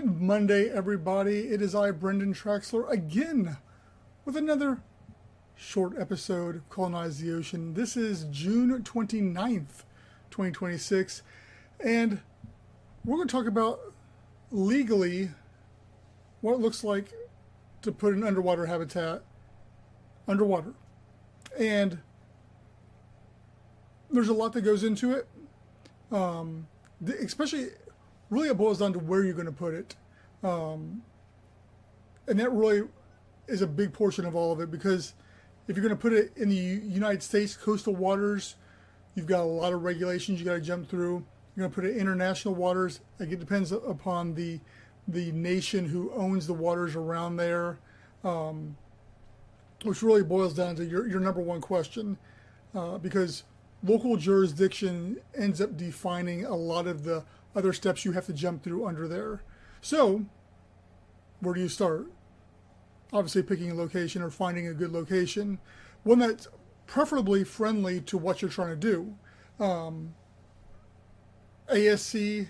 Good Monday, everybody. It is I, Brendan Traxler, again with another short episode of Colonize the Ocean. This is June 29th, 2026, and we're going to talk about legally what it looks like to put an underwater habitat underwater. And there's a lot that goes into it, especially really it boils down to where you're going to put it. And that really is a big portion of all of it, because if you're going to put it in the United States coastal waters, you've got a lot of regulations you got to jump through. You're going to put it in international waters. Like, it depends upon the nation who owns the waters around there, which really boils down to your number one question, because local jurisdiction ends up defining a lot of the other steps you have to jump through under there. So, where do you start? Obviously picking a location or finding a good location, one that's preferably friendly to what you're trying to do. ASC,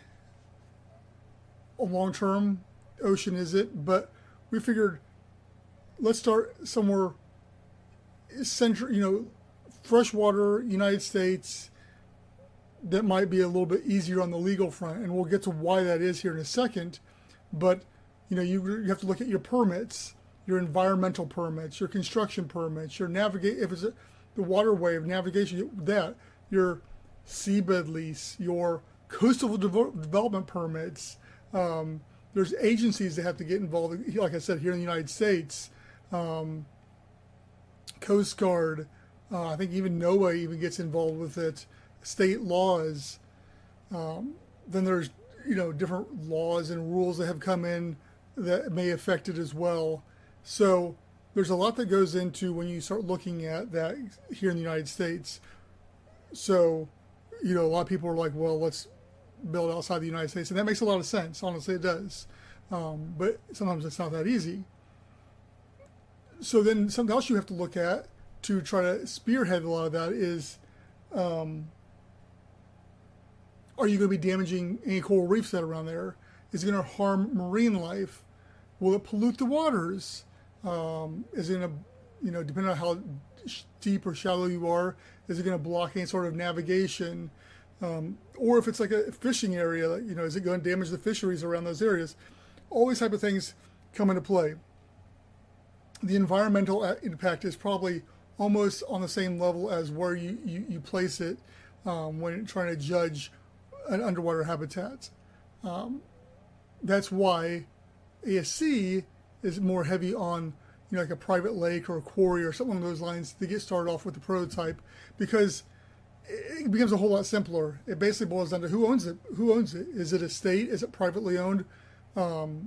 a long-term ocean is it, but we figured let's start somewhere central, freshwater United States, that might be a little bit easier on the legal front, and we'll get to why that is here in a second. But you have to look at your permits, your environmental permits, your construction permits, your if it's the waterway of navigation, your seabed lease, your coastal development permits. There's agencies that have to get involved, like I said, here in the United States. Coast Guard, I think even NOAA even gets involved with it. State laws. Then there's different laws and rules that have come in that may affect it as well. So there's a lot that goes into when you start looking at that here in the United States. So a lot of people are like, well, let's build outside the United States, and that makes a lot of sense. Honestly, it does. But sometimes it's not that easy. So then something else you have to look at to try to spearhead a lot of that is, are you going to be damaging any coral reefs that are around there? Is it going to harm marine life? Will it pollute the waters? Is it going to, depending on how deep or shallow you are, is it going to block any sort of navigation? Or if it's like a fishing area, is it going to damage the fisheries around those areas? All these type of things come into play. The environmental impact is probably almost on the same level as where you place it when trying to judge an underwater habitat. That's why ASC is more heavy on like a private lake or a quarry or something along those lines to get started off with the prototype, because it becomes a whole lot simpler. It basically boils down to who owns it. Who owns it? Is it a state? Is it privately owned? The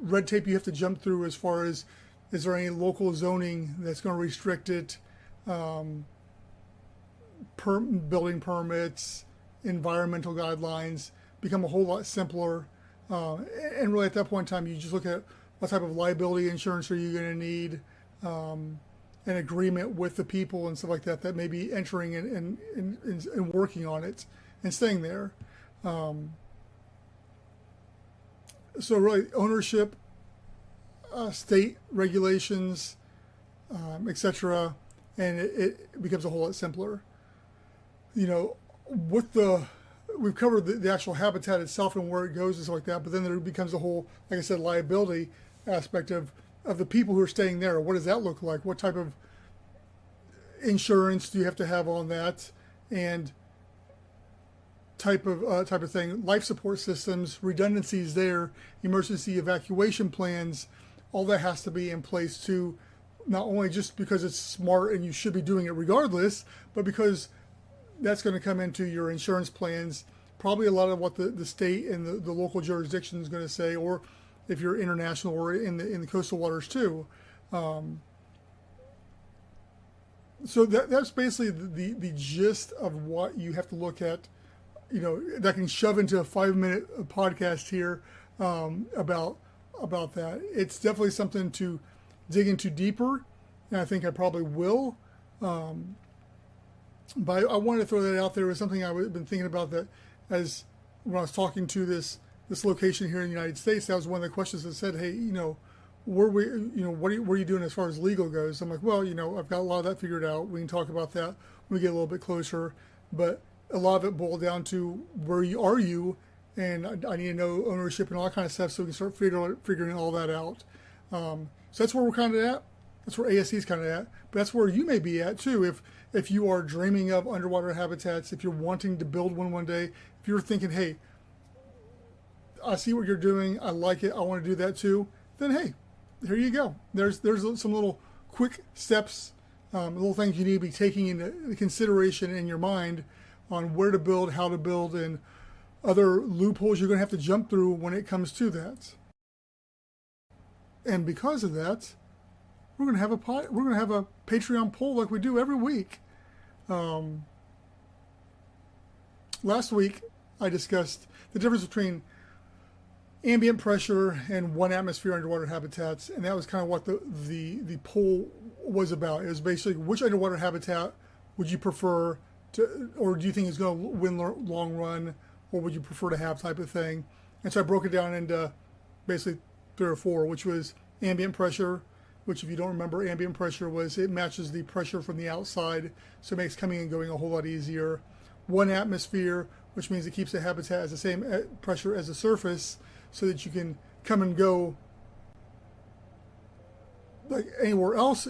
red tape you have to jump through as far as, is there any local zoning that's going to restrict it? Building permits, environmental guidelines become a whole lot simpler. And really at that point in time, you just look at what type of liability insurance are you going to need, an agreement with the people and stuff like that may be entering and working on it and staying there. So really ownership, state regulations, etc., and it becomes a whole lot simpler. We've covered the actual habitat itself and where it goes and stuff like that, but then there becomes a whole, like I said, liability aspect of the people who are staying there. What does that look like? What type of insurance do you have to have on that? And type of thing, life support systems, redundancies there, emergency evacuation plans, all that has to be in place too, not only just because it's smart and you should be doing it regardless, but because that's going to come into your insurance plans, probably a lot of what the state and the local jurisdiction is going to say, or if you're international or in the coastal waters too. So that's basically the gist of what you have to look at, that can shove into a 5-minute podcast here about that. It's definitely something to dig into deeper, and I think I probably will. But I wanted to throw that out there as something I've been thinking about, that as when I was talking to this location here in the United States, that was one of the questions that said, hey, what are you doing as far as legal goes? I'm like, well, I've got a lot of that figured out. We can talk about that when we get a little bit closer. But a lot of it boiled down to where are you, and I need to know ownership and all that kind of stuff so we can start figuring all that out. So that's where we're kind of at. That's where ASC is kind of at. But that's where you may be at too. If you are dreaming of underwater habitats, if you're wanting to build one day, if you're thinking, hey, I see what you're doing, I like it, I want to do that too, then hey, here you go. There's some little quick steps, little things you need to be taking into consideration in your mind on where to build, how to build, and other loopholes you're going to have to jump through when it comes to that. And because of that, we're going to have a Patreon poll like we do every week. Last week I discussed the difference between ambient pressure and 1 atmosphere underwater habitats, and that was kind of what the poll was about. It was basically, which underwater habitat would you prefer to, or do you think is going to win long run, or would you prefer to have, type of thing. And so I broke it down into basically 3 or 4, which was ambient pressure, which, if you don't remember, ambient pressure was it matches the pressure from the outside, so it makes coming and going a whole lot easier. 1 atmosphere, which means it keeps the habitat as the same pressure as the surface, so that you can come and go like anywhere else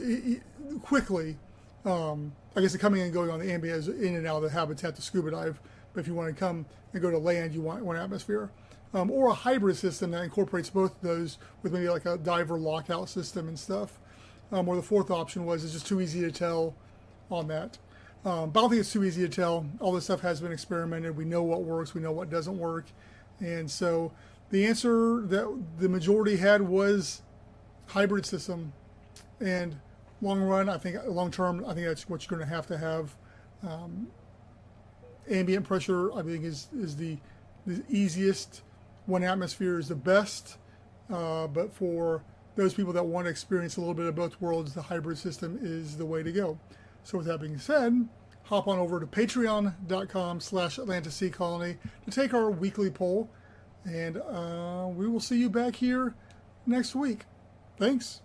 quickly. I guess the coming and going on the ambient is in and out of the habitat to scuba dive, but if you want to come and go to land, you want 1 atmosphere. Or a hybrid system that incorporates both of those with maybe like a diver lockout system and stuff. Or the 4th option was, it's just too easy to tell on that. But I don't think it's too easy to tell. All this stuff has been experimented. We know what works. We know what doesn't work. And so the answer that the majority had was hybrid system. And long term, I think that's what you're going to have. Ambient pressure, I think, is the easiest. 1 atmosphere is the best. But for those people that want to experience a little bit of both worlds, the hybrid system is the way to go. So with that being said, hop on over to patreon.com/Atlantis Sea Colony to take our weekly poll. And we will see you back here next week. Thanks.